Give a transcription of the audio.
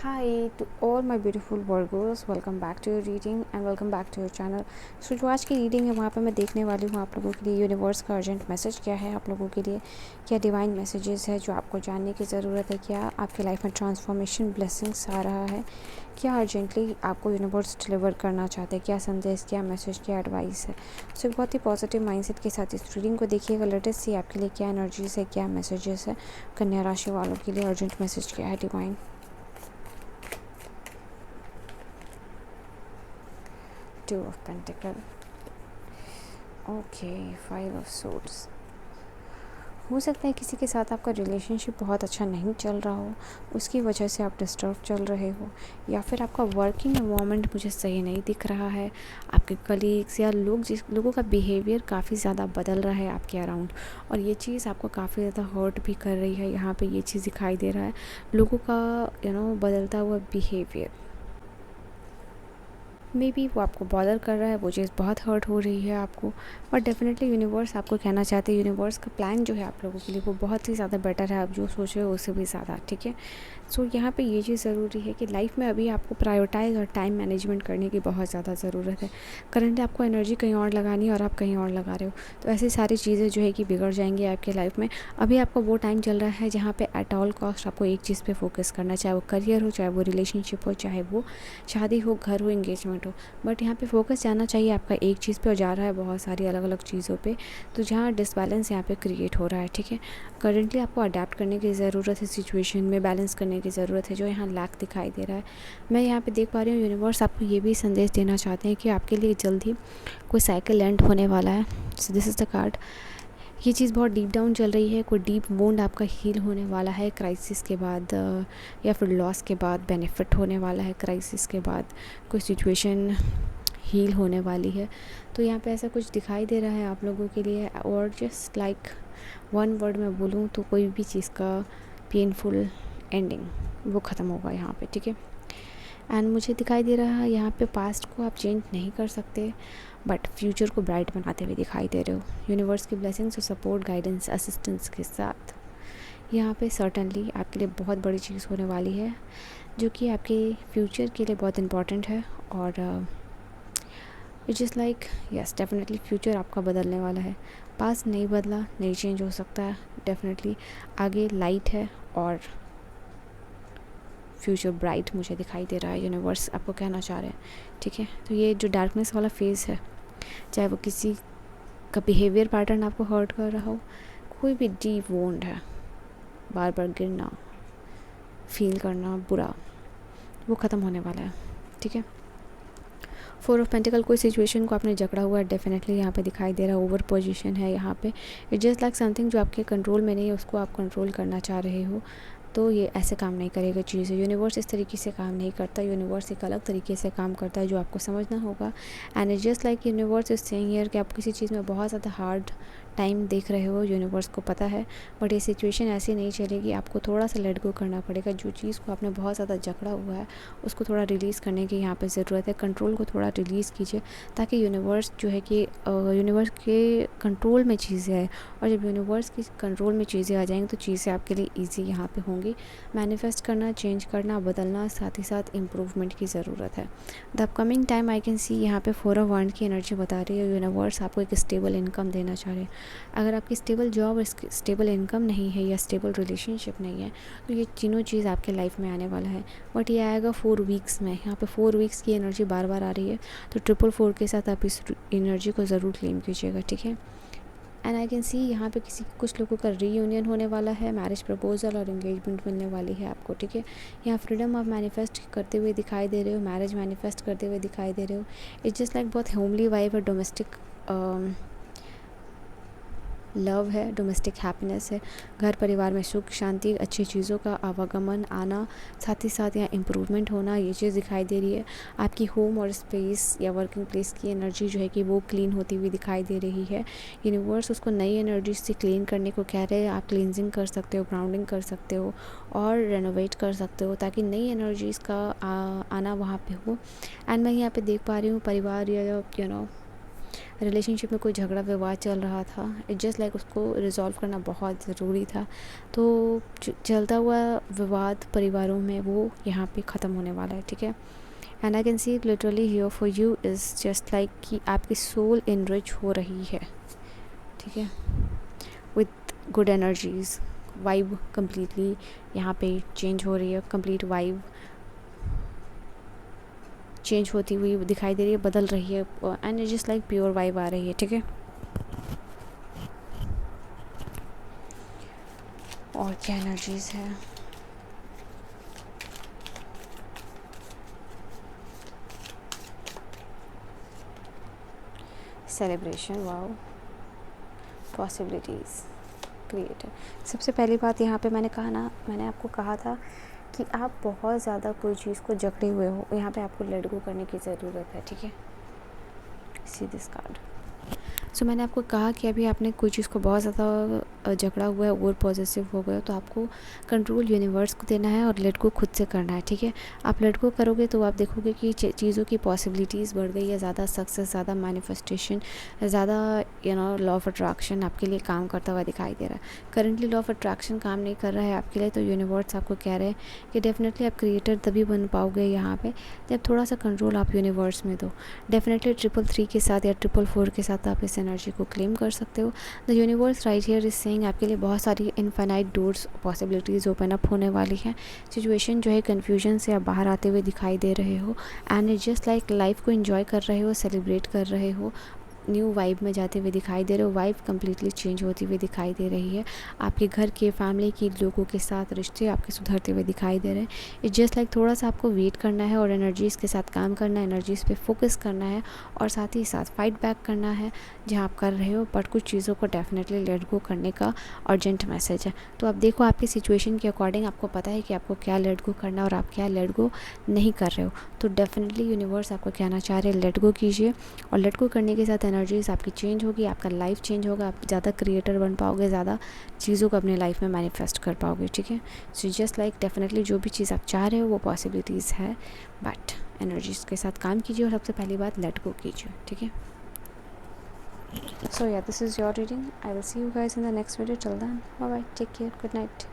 Hi to all my beautiful Virgos, welcome back to your reading and welcome back to your channel. So जो आज की reading है वहाँ पे मैं देखने वाली हूँ आप लोगों के लिए यूनिवर्स का अर्जेंट मैसेज क्या है आप लोगों के लिए, क्या डिवाइन मैसेजेस है जो आपको जानने की ज़रूरत है, क्या आपके लाइफ में ट्रांसफॉर्मेशन ब्लेसिंग्स आ रहा है, क्या अर्जेंटली आपको यूनिवर्स डिलीवर करना चाहते हैं, क्या संदेश, क्या मैसेज, क्या एडवाइस है। सो एक बहुत ही पॉजिटिव माइंडसेट के साथ इस रीडिंग को देखिएगा। लेटेस्ट सी आपके लिए क्या एनर्जीज है, क्या मैसेजेस है। कन्या राशि वालों के लिए अर्जेंट मैसेज क्या है divine. Two of Pentacles. Okay, 5 of Swords. हो सकता है किसी के साथ आपका रिलेशनशिप बहुत अच्छा नहीं चल रहा हो, उसकी वजह से आप डिस्टर्ब चल रहे हो, या फिर आपका वर्किंग एनवायरनमेंट मुझे सही नहीं दिख रहा है। आपके कलीग्स या लोगों का बिहेवियर काफ़ी ज़्यादा बदल रहा है आपके अराउंड, और ये चीज़ आपको काफ़ी ज़्यादा हर्ट भी कर रही है। यहाँ पे ये चीज़ दिखाई दे रहा है, लोगों का बदलता हुआ बिहेवियर। मे बी वो आपको बॉदर कर रहा है, वो चीज़ बहुत हर्ट हो रही है आपको, बट डेफिनेटली यूनिवर्स आपको कहना चाहते हैं, यूनिवर्स का प्लान जो है आप लोगों के लिए वो बहुत ही ज़्यादा बेटर है, आप जो सोच रहे हो उससे भी ज़्यादा, ठीक है। सो यहाँ पे ये चीज़ ज़रूरी है कि लाइफ में अभी आपको प्रायोरिटाइज और टाइम मैनेजमेंट करने की बहुत ज़्यादा ज़रूरत है। करंटली आपको एनर्जी कहीं और लगानी है और आप कहीं और लगा रहे हो, तो ऐसी सारी चीज़ें जो है कि बिगड़ जाएंगी आपके लाइफ में। अभी आपका वो टाइम चल रहा है जहाँ पे एट ऑल कॉस्ट आपको एक चीज़ पे फोकस करना, चाहे वो करियर हो, चाहे वो रिलेशनशिप हो, चाहे वो शादी हो, घर हो, इंगेजमेंट हो, बट यहाँ पे फोकस जाना चाहिए आपका एक चीज़ पे और जा रहा है बहुत सारी अलग अलग चीज़ों पे, तो जहाँ डिसबैलेंस यहाँ पे क्रिएट हो रहा है, ठीक है। करंटली आपको अडेप्ट करने की ज़रूरत है, सिचुएशन में बैलेंस करने की ज़रूरत है, जो यहाँ लैक दिखाई दे रहा है। मैं यहाँ पे देख पा रही हूँ यूनिवर्स आपको ये भी संदेश देना चाहते हैं कि आपके लिए जल्द ही कोई साइकिल एंड होने वाला है। So this is the card. ये चीज़ बहुत डीप डाउन चल रही है, कोई डीप वोंड आपका हील होने वाला है क्राइसिस के बाद, या फिर लॉस के बाद बेनिफिट होने वाला है, क्राइसिस के बाद कोई सिचुएशन हील होने वाली है। तो यहाँ पे ऐसा कुछ दिखाई दे रहा है आप लोगों के लिए, और जस्ट लाइक वन वर्ड में बोलूँ तो कोई भी चीज़ का पेनफुल एंडिंग वो ख़त्म होगा यहाँ पे, ठीक है। एंड मुझे दिखाई दे रहा है यहाँ पे पास्ट को आप चेंज नहीं कर सकते, बट फ्यूचर को ब्राइट बनाते हुए दिखाई दे रहे हो यूनिवर्स की ब्लेसिंग्स और सपोर्ट, गाइडेंस, असिस्टेंस के साथ। यहाँ पे सर्टनली आपके लिए बहुत बड़ी चीज़ होने वाली है, जो कि आपके फ्यूचर के लिए बहुत इम्पॉर्टेंट है। और it's just like yes, definitely future आपका बदलने वाला है। पास्ट नहीं बदला, नहीं चेंज हो सकता है, डेफिनेटली आगे लाइट है और फ्यूचर ब्राइट मुझे दिखाई दे रहा है, यूनिवर्स आपको कहना चाह रहे हैं, ठीक है। तो ये जो डार्कनेस वाला फेज़ है, चाहे वो किसी का बिहेवियर पैटर्न आपको हर्ट कर रहा हो, कोई भी डीप वोंड है, बार बार गिरना, फील करना बुरा, वो ख़त्म होने वाला है, ठीक है। 4 ऑफ पेंटिकल, कोई सिचुएशन को आपने जकड़ा हुआ है, डेफिनेटली यहाँ पे दिखाई दे रहा है, ओवर पोजीशन है यहाँ पे। इट्स जस्ट लाइक समथिंग जो आपके कंट्रोल में नहीं है, उसको आप कंट्रोल करना चाह रहे हो, तो ये ऐसे काम नहीं करेगा चीज़ें। यूनिवर्स इस तरीके से काम नहीं करता, यूनिवर्स एक अलग तरीके से काम करता है जो आपको समझना होगा। And it's just like universe is saying here कि आप किसी चीज़ में बहुत ज़्यादा हार्ड टाइम देख रहे हो, यूनिवर्स को पता है, बट ये सिचुएशन ऐसी नहीं चलेगी, आपको थोड़ा सा लेट गो करना पड़ेगा। जो चीज़ को आपने बहुत ज़्यादा जकड़ा हुआ है उसको थोड़ा रिलीज़ करने की यहाँ पे ज़रूरत है, कंट्रोल को थोड़ा रिलीज़ कीजिए, ताकि यूनिवर्स जो है कि यूनिवर्स के कंट्रोल में चीज़ें आए, और जब यूनिवर्स की कंट्रोल में चीज़ें आ जाएंगी तो चीज़ें आपके लिए ईजी यहाँ पे होंगी। मैनिफेस्ट करना, चेंज करना, बदलना, साथ ही साथ इम्प्रूवमेंट की ज़रूरत है। The upcoming time I can see यहाँ पे 4 ऑफ वांड की एनर्जी बता रही है, यूनिवर्स आपको एक स्टेबल इनकम देना चाह रहे हैं। अगर आपकी स्टेबल जॉब और स्टेबल इनकम नहीं है या स्टेबल रिलेशनशिप नहीं है, तो ये तीनों चीज़ आपके लाइफ में आने वाला है, बट ये आएगा 4 वीक्स में। यहाँ पे 4 वीक्स की एनर्जी बार बार आ रही है, तो 444 के साथ आप इस एनर्जी को ज़रूर क्लेम कीजिएगा, ठीक है। एंड आई कैन सी यहाँ पे कुछ लोगों का रीयूनियन होने वाला है, मैरिज प्रपोजल और एंगेजमेंट मिलने वाली है आपको, ठीक है। यहाँ फ्रीडम आप मैनिफेस्ट करते हुए दिखाई दे रहे हो, मैरिज मैनिफेस्ट करते हुए दिखाई दे रहे हो। इट्स जस्ट लाइक बहुत होमली वाइब है, डोमेस्टिक लव है, डोमेस्टिक हैप्पीनेस है, घर परिवार में सुख शांति, अच्छी चीज़ों का आवागमन आना, साथ ही साथ यहाँ इम्प्रूवमेंट होना, ये चीज़ दिखाई दे रही है। आपकी होम और स्पेस या वर्किंग प्लेस की एनर्जी जो है कि वो क्लीन होती हुई दिखाई दे रही है। यूनिवर्स उसको नई एनर्जी से क्लीन करने को कह रहे हैं, आप क्लींजिंग कर सकते हो, ग्राउंडिंग कर सकते हो और रेनोवेट कर सकते हो, ताकि नई एनर्जीज़ का आना वहाँ पे हो। एंड मैं यहाँ पे देख पा रही हूँ परिवार या रिलेशनशिप में कोई झगड़ा विवाद चल रहा था, इट जस्ट लाइक उसको रिजॉल्व करना बहुत ज़रूरी था। तो चलता हुआ विवाद परिवारों में वो यहाँ पे ख़त्म होने वाला है, ठीक है। And I can see literally here for you is just like कि आपकी सोल इनरिच हो रही है, ठीक है, with good energies. Vibe completely यहाँ पे चेंज हो रही है, कंप्लीट वाइब चेंज होती हुई दिखाई दे रही है, बदल रही है, and it just like pure vibe आ रही है, ठीक है। और क्या एनर्जीज़ है, सेलिब्रेशन, वाओ, पॉसिबिलिटीज़, क्रिएटर। सबसे पहली बात यहाँ पे मैंने आपको कहा था कि आप बहुत ज़्यादा कोई चीज़ को जकड़े हुए हो, यहाँ पे आपको लेट गो करने की ज़रूरत है, ठीक है। See this card. सो मैंने आपको कहा कि अभी आपने कोई चीज़ को बहुत ज़्यादा जकड़ा हुआ है, ओवर पॉजिटिव हो गए हो, तो आपको कंट्रोल यूनिवर्स को देना है और लेट गो खुद से करना है, ठीक है। आप लेट गो करोगे तो आप देखोगे कि चीज़ों की पॉसिबिलिटीज़ बढ़ गई है, ज़्यादा सक्सेस, ज़्यादा मैनिफेस्टेशन, ज़्यादा लॉ ऑफ अट्रैक्शन आपके लिए काम करता हुआ दिखाई दे रहा है। करंटली लॉ ऑफ अट्रैक्शन काम नहीं कर रहा है आपके लिए, तो यूनिवर्स आपको कह रहे हैं कि डेफिनेटली आप क्रिएटर तभी बन पाओगे यहाँ पे जब थोड़ा सा कंट्रोल आप यूनिवर्स में दो। डेफिनेटली 333 के साथ या 444 के साथ आप इस एनर्जी को क्लेम कर सकते हो। The universe right here is saying आपके लिए बहुत सारी infinite doors possibilities open up होने वाली हैं। सिचुएशन जो है कन्फ्यूजन से आप बाहर आते हुए दिखाई दे रहे हो, and it just like life को एंजॉय कर रहे हो, सेलिब्रेट कर रहे हो, न्यू वाइब में जाते हुए दिखाई दे रहे हो। वाइब कम्प्लीटली चेंज होती हुई दिखाई दे रही है। आपके घर के फैमिली के लोगों के साथ रिश्ते आपके सुधरते हुए दिखाई दे रहे हैं। इट्स जस्ट लाइक थोड़ा सा आपको वेट करना है और एनर्जीज़ के साथ काम करना है, एनर्जीज़ पे फोकस करना है और साथ ही साथ फाइट बैक करना है जहाँ आप कर रहे हो। बट कुछ चीज़ों को डेफिनेटली लेट गो करने का अर्जेंट मैसेज है। तो आप देखो आपकी सिचुएशन के अकॉर्डिंग आपको पता है कि आपको क्या लेट गो करना है और आप क्या लेट गो नहीं कर रहे हो। तो डेफिनेटली यूनिवर्स आपको कहना चाह रहे हैं लेट गो कीजिए, और लेट गो करने के साथ एनर्जीज आपकी चेंज होगी, आपका लाइफ चेंज होगा, आप ज़्यादा क्रिएटर बन पाओगे, ज़्यादा चीज़ों को अपने लाइफ में मैनिफेस्ट कर पाओगे, ठीक है। सो जस्ट लाइक डेफिनेटली जो भी चीज़ आप चाह रहे हो वो पॉसिबिलिटीज़ है, बट एनर्जीज के साथ काम कीजिए और सबसे पहली बात लेट गो कीजिए, ठीक है। So yeah, this is your reading. I will see you guys in the next video. Till then, bye bye, take care, good night.